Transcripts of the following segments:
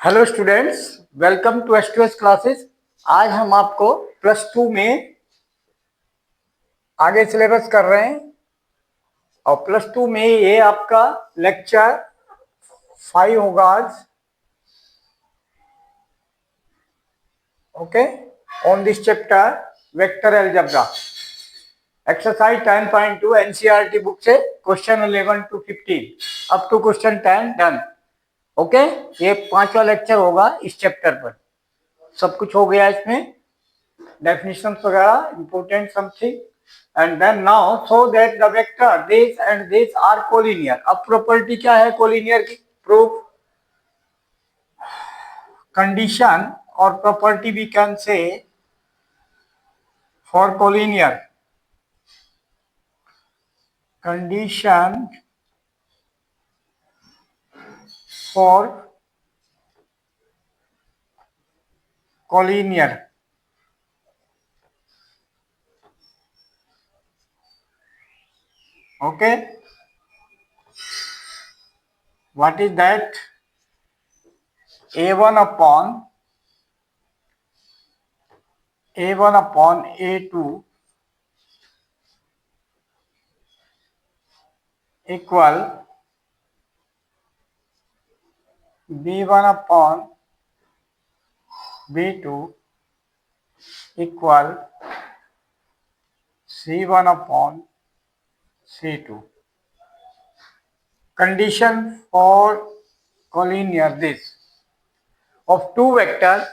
Hello students, welcome to S classes. आज हम आपको +2 में आगे सिलेबस कर रहे हैं और +2 में ये आपका लेक्चर 5 होगा आज। Okay, on this chapter vector algebra exercise 10.2 NCERT book से question 11 to 15 up to question 10 done. Okay, ये 5वां लेक्चर होगा इस चैप्टर पर। सब कुछ हो गया इसमें, डेफिनेशन वगैरह, important something, and then now so that the vector this and this are collinear। अब प्रॉपर्टी क्या है कोलिनियर की? प्रूफ, कंडीशन और property we can say for collinear. Condition for collinear, okay, what is that? A1 upon A2 equal B1 upon B2 equal C1 upon C2। Condition for collinear this of two vectors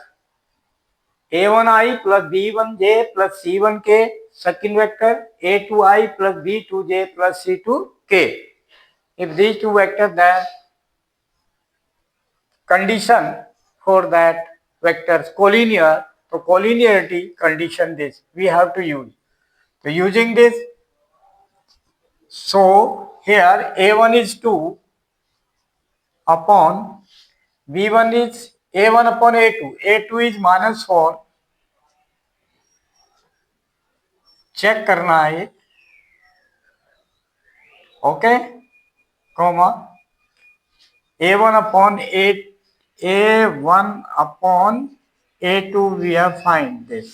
a1i plus b1j plus c1k, second vector a2i plus b2j plus c2k। If these two vectors, then condition for that vectors collinear, so collinearity condition this we have to use. So using this, so here a1 is 2 upon b1 is a1 upon a2, a2 is -4, check करना है, okay, comma a1 upon a2 we have find this,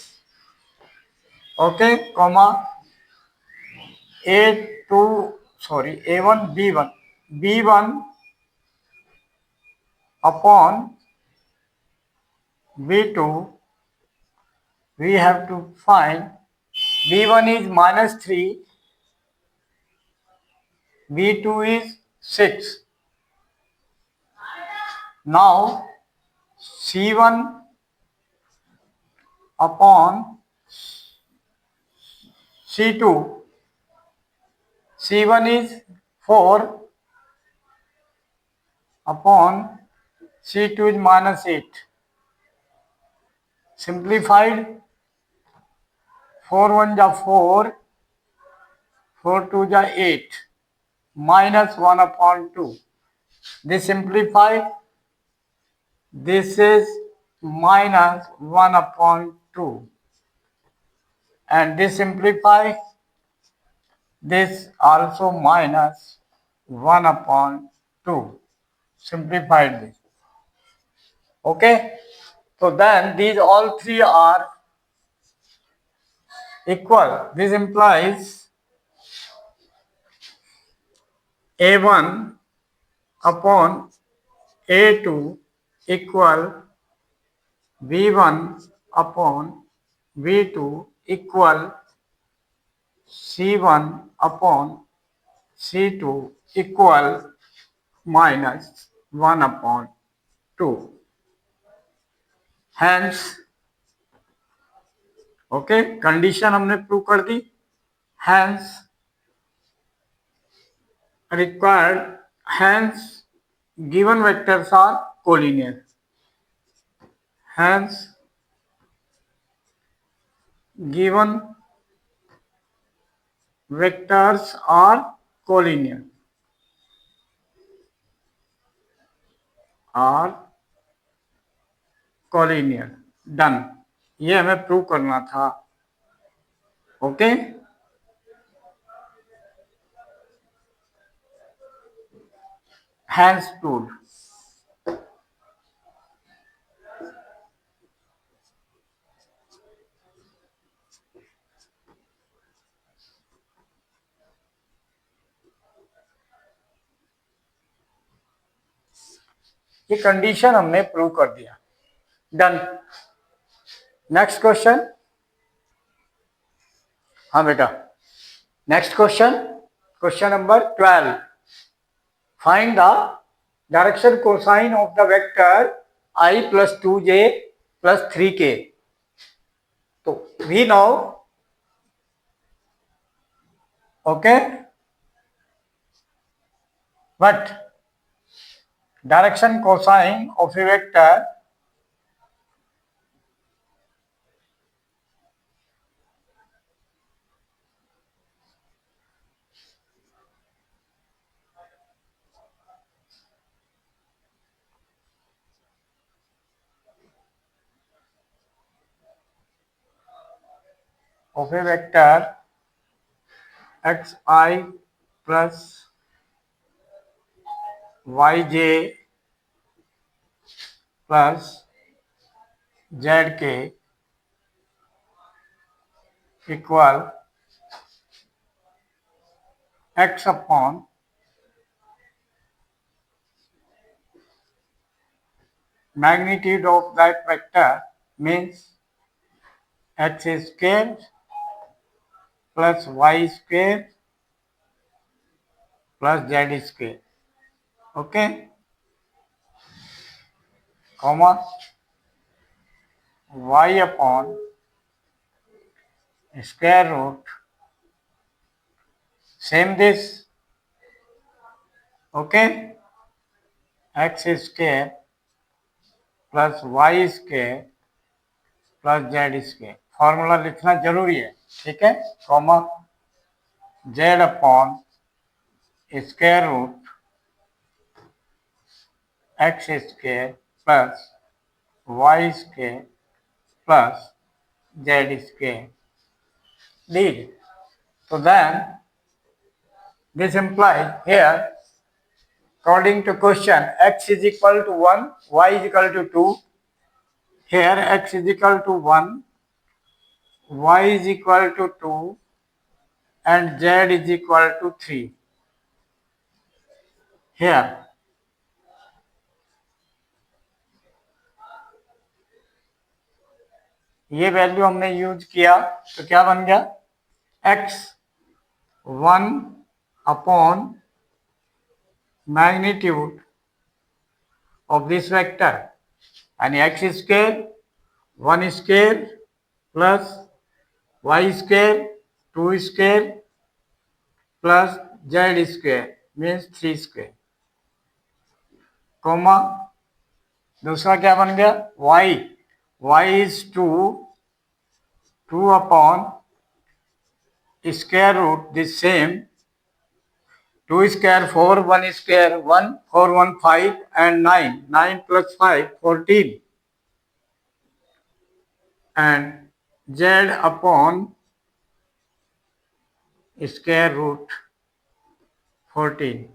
okay, comma a2 sorry a1 b1 upon b2 we have to find b1 is -3, b2 is 6। Now c1 upon c2, c1 is 4 upon c2 is -8, simplified 4 1 जा 4, 4 2 जा 8, -1 upon 2, this simplify, this is -1 upon 2, and this simplify, this also -1 upon 2, simplified this, okay। So then these all three are equal. This implies a1 upon a2 equal b1 upon b2 equal c1 upon c2 equal -1 upon 2। Hence, okay, condition हमने prove कर दी। Hence required, hence given vectors are collinear, hence given vectors are collinear, are collinear, done. ये हमें prove करना था, okay. Hence proved, ये condition हमने prove कर दिया। डन। Next question. हाँ बेटा, next question, question number 12। Find the direction cosine of the vector I plus 2j plus 3k. तो we know, okay, but direction cosine of a vector xi plus yj plus zk equal x upon magnitude of that vector, means x square plus y square plus z square, okay, comma y upon square root, same this, okay, x square plus y square plus z square. Formula लिखना जरूरी है, ठीक है, comma z upon square root x square plus y square plus z square lead. तो then this implies here, according to question, x is equal to 1, y is equal to 2. Here x is equal to 1, y is equal to 2 and z is equal to 3. Here ये value हमने use किया तो क्या बन गया, x 1 upon magnitude of this vector यानी x square 1 square plus y square 2 square plus z square means 3 square, comma दूसरा क्या बन गया, y is 2 upon square root this same 2 square 4 1 square 1 4 1 5 and 9 plus 5 14 and z upon square root 14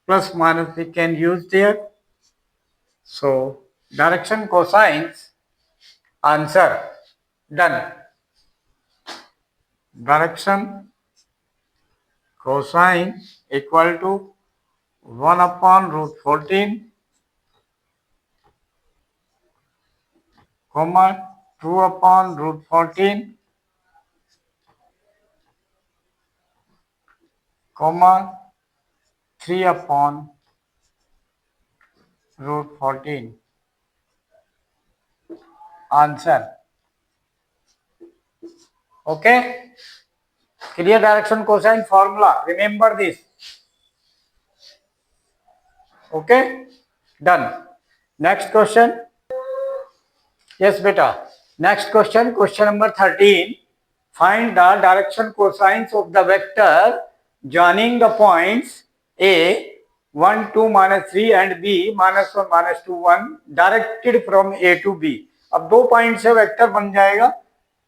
plus minus we can use there. So direction cosines, answer done. Direction cosine equal to 1 upon root 14 comma 2 upon root 14 comma 3 upon root 14. Answer. Okay, clear direction cosine formula, remember this. Okay, done. Next question. Yes beta, next question, question number 13. Find the direction cosines of the vector joining the points a 1 2 minus 3 and b minus 1 minus 2 1 directed from a to b. अब दो point से vector बन जाएगा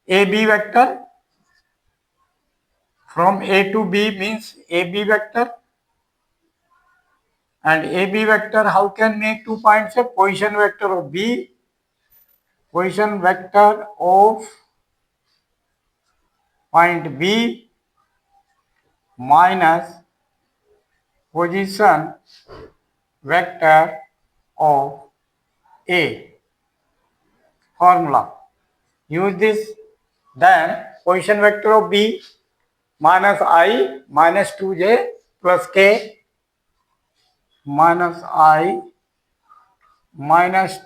A B vector, from a to b means ab vector, and ab vector how can make 2 points, a position vector of b, position vector of point b minus position vector of A. Formula. Use this. Then position vector of B minus I minus 2j plus k minus I minus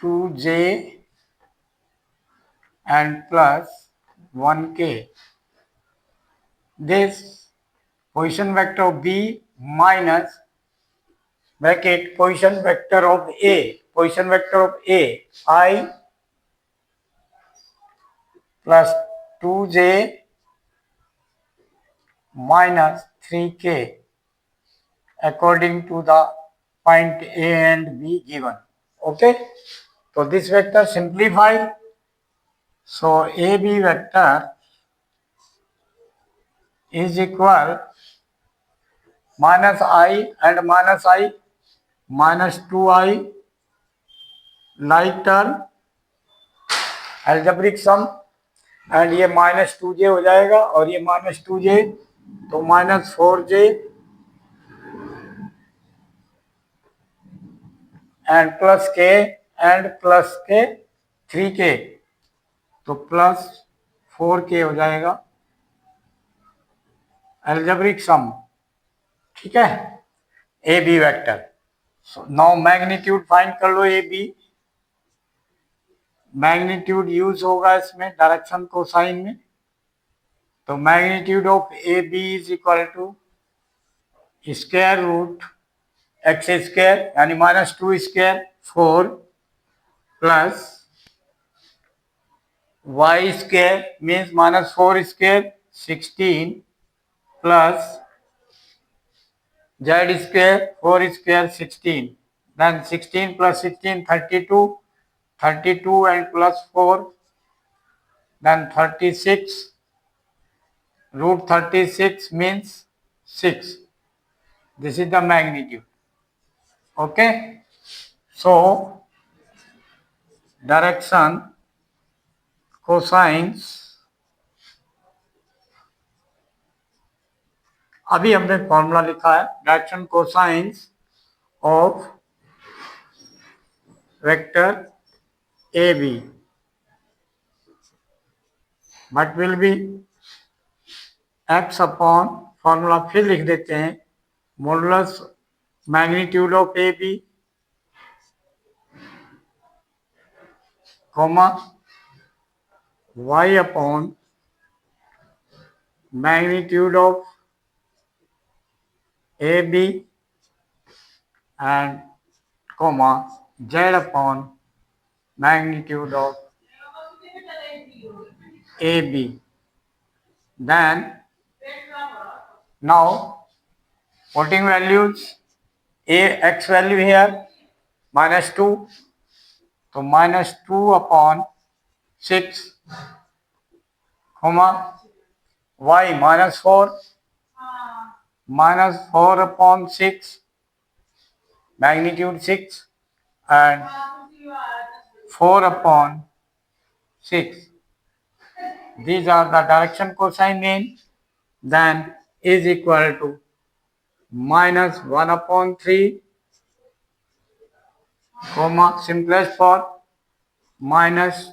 2j and plus 1k. This position vector of B minus bracket position vector of A. Position vector of A I plus 2j minus 3k according to the point A and B given. Okay. So this vector simplified. So AB vector is equal minus I and minus I minus 2I like term algebraic sum and ये minus 2j हो जाएगा और ये minus 2j तो minus 4j and plus के 3k तो plus 4k हो जाएगा algebraic sum. ठीक है, A B vector. Now magnitude find कर लो. ए बी मैग्नीट्यूड यूज होगा इसमें डायरेक्शन कोसाइन में. तो magnitude of A B is equal to square root x square यानी minus 2 square 4 plus y square means minus 4 square 16 plus z square 4 square 16 then 16 plus 16 32 and plus 4 then 36 root 36 means 6. This is the magnitude. Okay, so direction cosines अभी हमने formula लिखा है. Direction cosines of vector A B but will be x upon formula फिर लिख देते हैं modulus magnitude of A B comma y upon magnitude of AB and comma Z upon magnitude of AB. Then now putting values a x value here minus 2 so minus 2 upon 6 comma y minus 4 minus 4 upon 6 magnitude 6 and 4 upon 6. These are the direction cosine names. Then is equal to minus 1 upon 3 comma simplest form minus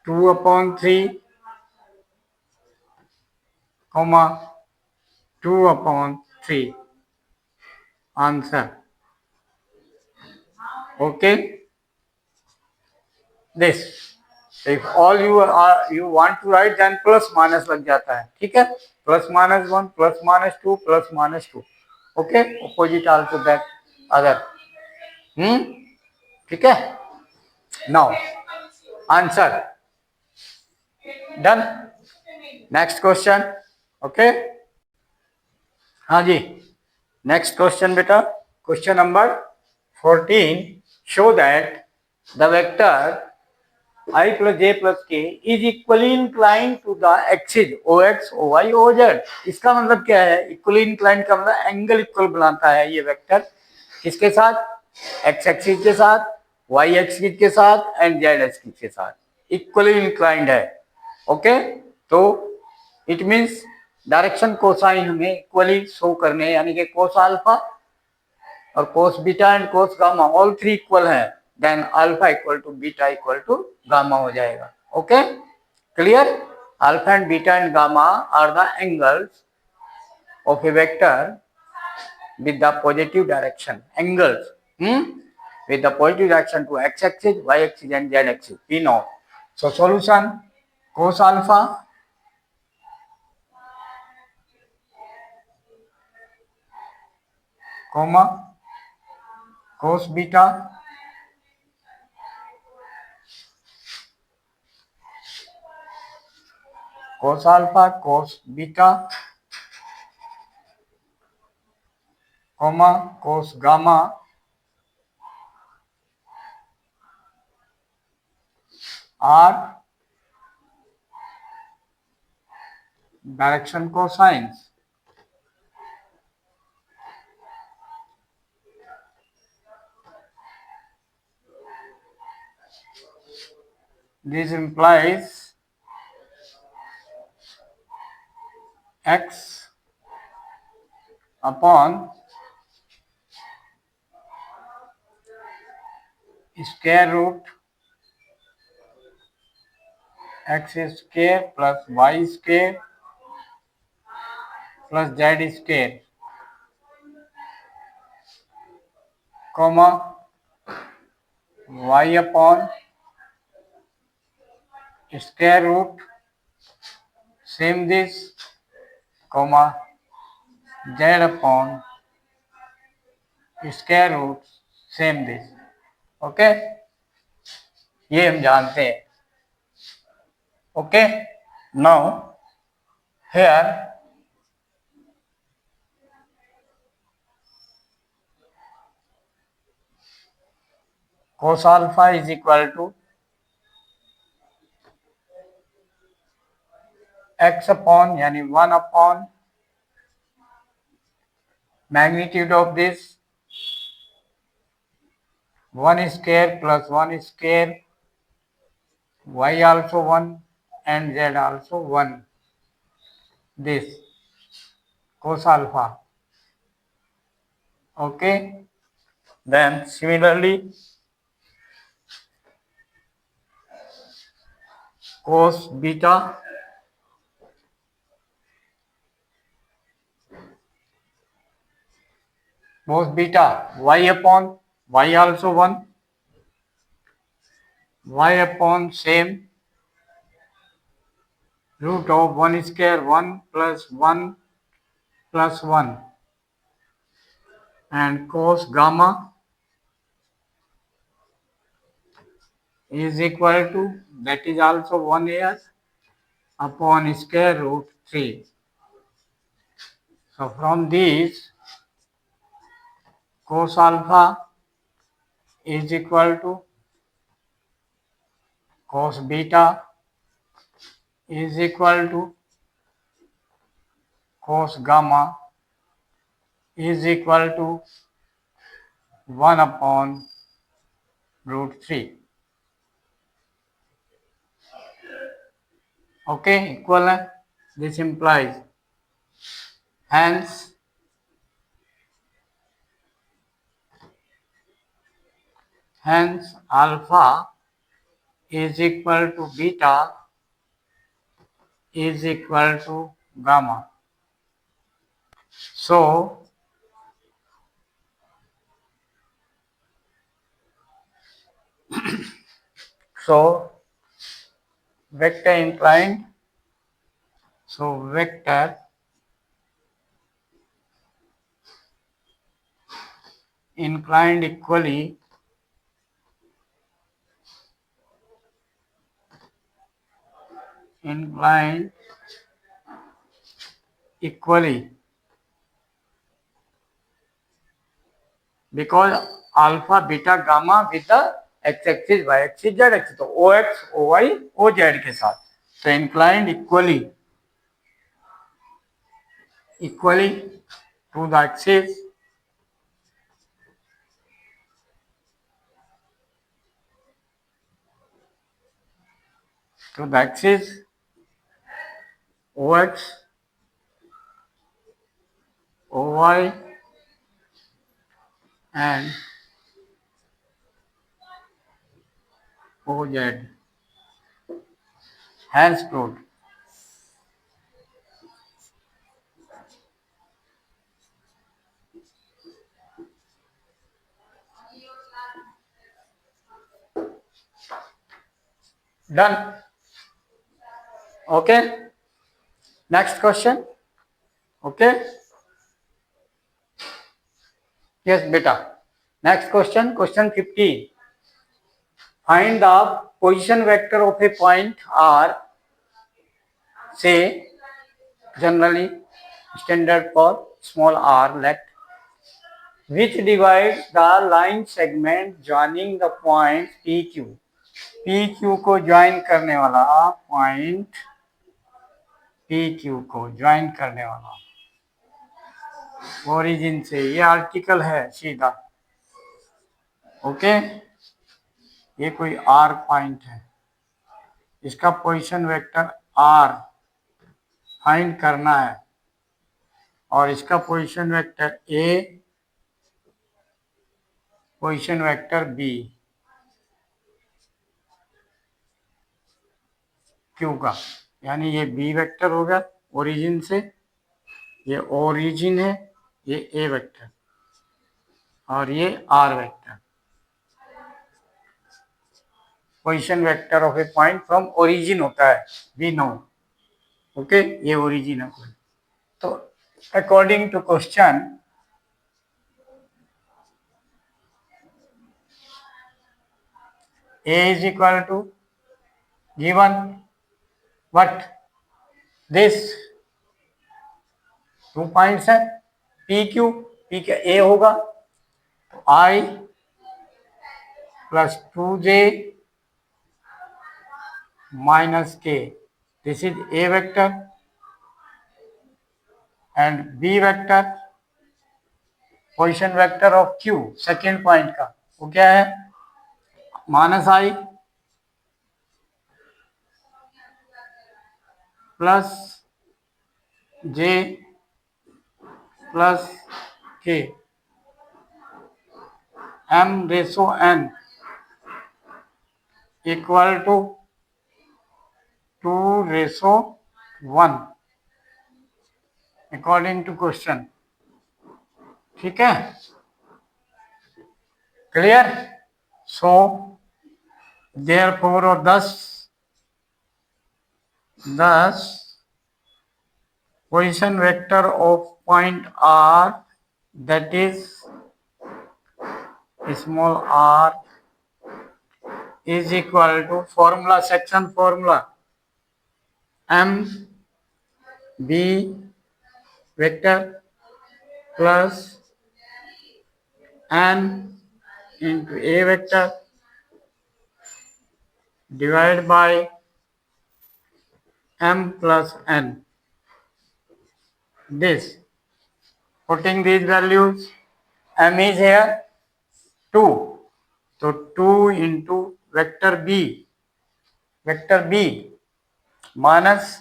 2 upon 3 comma 2 upon 3. Answer. Okay. This. If all you want to write, then plus minus लग जाता है. ठीक है. Plus minus 1, plus minus 2, plus minus 2. Okay. Opposite also that other. ठीक है. Now answer. Done. Next question. Okay. हाँ जी. Next question बेटा. Question number 14. Show that the vector I plus j plus k is equally inclined to the axis ox, oy, oz. इसका मतलब क्या है? Equally inclined का मतलब एंगल इक्वल बनाता है ये वेक्टर. किसके साथ? x एक्सिस के साथ, y एक्सिस के साथ एंड z एक्सिस के साथ. इक्वली इंक्लाइंड है. ओके, तो इट मीन्स डायरेक्शन कोसाइन हमें इक्वली शो करने यानी कि कोस अल्फा और cos beta and cos gamma all three equal है, then alpha equal to beta equal to gamma हो जाएगा. Okay, clear? Alpha and beta and gamma are the angles of a vector with the positive direction. Angles with the positive direction to x-axis, y-axis and z-axis. We know. So solution: cos alpha comma cos beta cos alpha cos beta comma cos gamma are direction cosines. This implies x upon square root x square plus y square plus z square comma y upon square root same this comma z upon square root same this. Okay, ये हम जानते हैं. Okay, now here cos alpha is equal to x upon यानी 1 upon magnitude of this 1 square plus 1 square, y also 1 and z also 1, this cos alpha. Okay, then similarly cos beta y upon y also 1, y upon same root of 1 square 1 plus 1 plus 1 and cos gamma is equal to, that is also 1 here, upon square root 3. So from this cos alpha is equal to cos beta is equal to cos gamma is equal to 1 upon root 3. Okay, equal है. This implies hence alpha is equal to beta is equal to gamma. So vector inclined, vector inclined equally because alpha beta gamma with the x axis y axis z axis, तो ox oy oz के साथ, so inclined equally to the axis ox oy and OZ. Hence proved. Done. Okay. Next question. Okay. Yes, beta. Next question. Question 15. Find the position vector of a point R, say generally standard for small r, let, which divides the line segment joining the point PQ. PQ को join करने वाला point, PQ को join करने वाला origin से, ये article है सीधा। ओके, ये कोई R पॉइंट है, इसका पोजीशन वेक्टर R फाइंड करना है और इसका position vector A, position vector B Q का, यानी ये B वेक्टर होगा ओरिजिन से, ये ओरिजिन है, ये A वेक्टर और ये R vector, position vector of a point from origin होता है, वी नो। ओके, ये ओरिजिन है कोई। तो according to question, A is equal to given what, this two points है PQ, P का A होगा तो I plus 2J minus K, this is A vector and B vector, position vector of Q second point का, वो क्या है, minus I plus J plus K, M ratio N equal to 2:1 according to question. ठीक है, clear. So therefore, और 10 position vector of point R, that is small r, is equal to formula, section formula, M B vector plus N into A vector divided by M plus N. This, putting these values, M is here 2, so 2 into vector B minus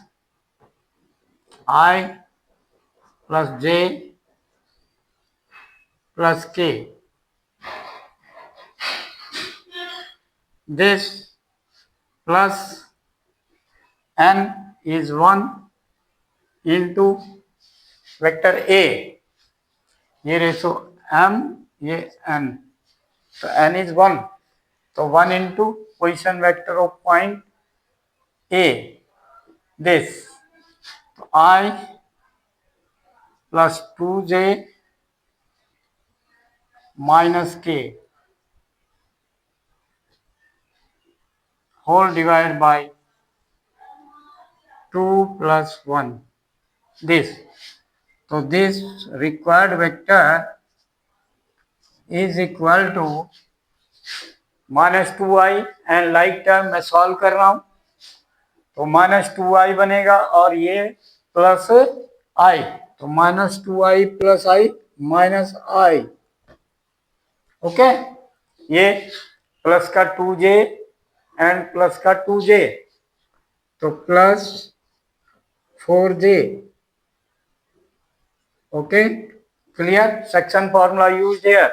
I plus J plus K. This plus N is 1 into vector A, ये ratio M, ये N, तो N is 1, तो 1 into position vector of point A, this, तो I plus 2J minus K whole divide by 2 plus 1, this. So this required vector is equal to minus 2i, and like term मैं solve कर रहा हूं तो minus 2i बनेगा और ये plus i, तो minus 2i plus i minus i। Okay, ये प्लस का 2j एंड प्लस का 2j, तो plus 4j। Okay, clear, section formula used here,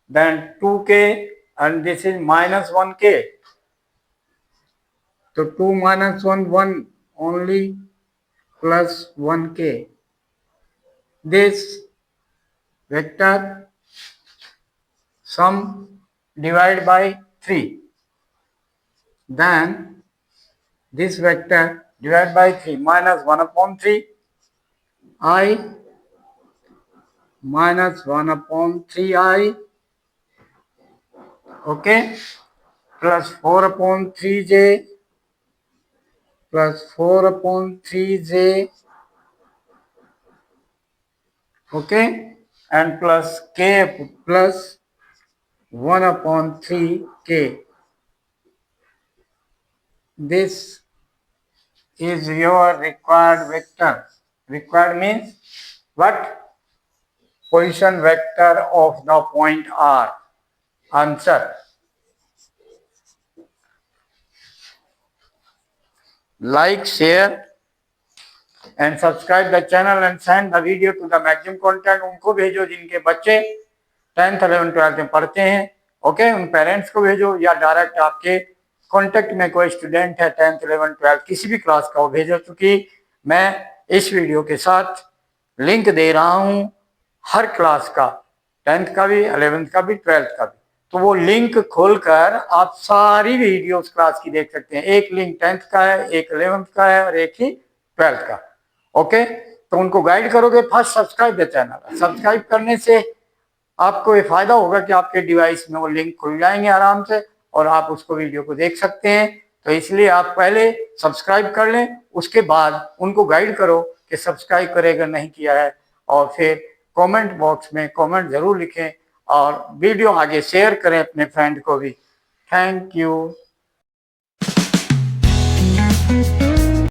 then 2k, and this is minus 1k. So 2 minus 1, 1 only, plus 1k. This vector sum divided by 3. Then this vector divided by 3, minus 1 upon 3 I minus 1 upon 3i, okay, plus 4 upon 3j plus 4 upon 3j, okay, and plus k plus 1 upon 3k. This is your required vector. Required means what? Position vector of the point R. Answer. Like, share and subscribe the channel and send the video to the maximum contact. उनको भेजो जिनके बच्चे 10th 11th 12th में पढ़ते हैं, okay, उन parents को भेजो, या डायरेक्ट आपके कांटेक्ट में कोई स्टूडेंट है 10th 11th 12th किसी भी क्लास का, वो भेजो। क्योंकि मैं इस वीडियो के साथ लिंक दे रहा हूं हर क्लास का, 10th का भी, 11th का भी, 12th का भी। तो वो लिंक खोलकर आप सारी वीडियोस क्लास की देख सकते हैं। एक लिंक 10th का है, एक 11th का है और एक ही 12th का, ओके। तो उनको गाइड करोगे, first subscribe the channel. Subscribe करने से आपको ये फायदा होगा कि आपके डिवाइस में वो लिंक खुल जाएंगे आराम से और आप उसको वीडियो को देख सकते हैं। तो इसलिए आप पहले सब्सक्राइब कर लें, उसके बाद उनको गाइड करो कि सब्सक्राइब करे अगर नहीं किया है, और फिर कमेंट बॉक्स में कमेंट जरूर लिखें और वीडियो आगे शेयर करें अपने फ्रेंड को भी। Thank you.